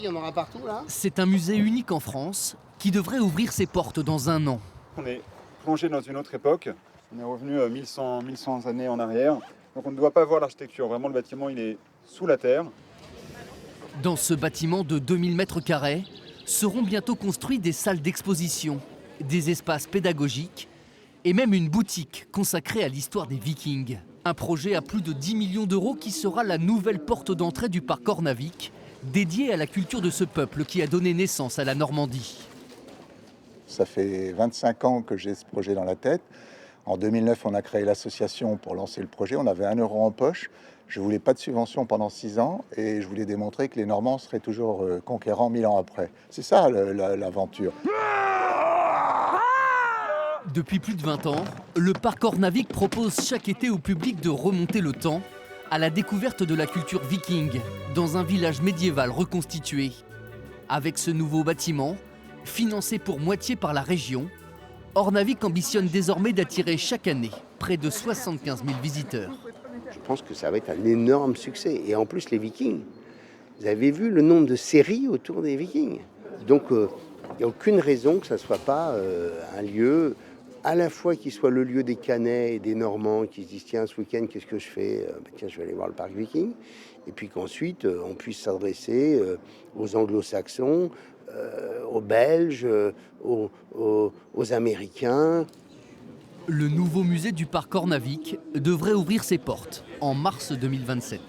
Il y en aura partout là. C'est un musée unique en France qui devrait ouvrir ses portes dans un an. On est plongé dans une autre époque. On est revenu 1100 années en arrière. Donc on ne doit pas voir l'architecture. Vraiment, le bâtiment, il est sous la terre. Dans ce bâtiment de 2000 mètres carrés seront bientôt construits des salles d'exposition, des espaces pédagogiques et même une boutique consacrée à l'histoire des Vikings. Un projet à plus de 10 millions d'euros qui sera la nouvelle porte d'entrée du parc Ornavik, dédié à la culture de ce peuple qui a donné naissance à la Normandie. Ça fait 25 ans que j'ai ce projet dans la tête. En 2009, on a créé l'association pour lancer le projet. On avait 1 euro en poche. Je ne voulais pas de subvention pendant 6 ans et je voulais démontrer que les Normands seraient toujours conquérants 1000 ans après. C'est ça l'aventure. Depuis plus de 20 ans, le parc Ornavik propose chaque été au public de remonter le temps à la découverte de la culture viking dans un village médiéval reconstitué. Avec ce nouveau bâtiment, financé pour moitié par la région, Ornavik ambitionne désormais d'attirer chaque année près de 75 000 visiteurs. Je pense que ça va être un énorme succès. Et en plus, les Vikings, vous avez vu le nombre de séries autour des Vikings. Donc, il n'y a aucune raison que ça ne soit pas un lieu, à la fois qui soit le lieu des Canets et des Normands qui se disent tiens, ce week-end, qu'est-ce que je fais? Tiens, je vais aller voir le parc Viking. Et puis qu'ensuite, on puisse s'adresser aux Anglo-Saxons, aux Belges, aux Américains. Le nouveau musée du parc Ornavik devrait ouvrir ses portes en mars 2027.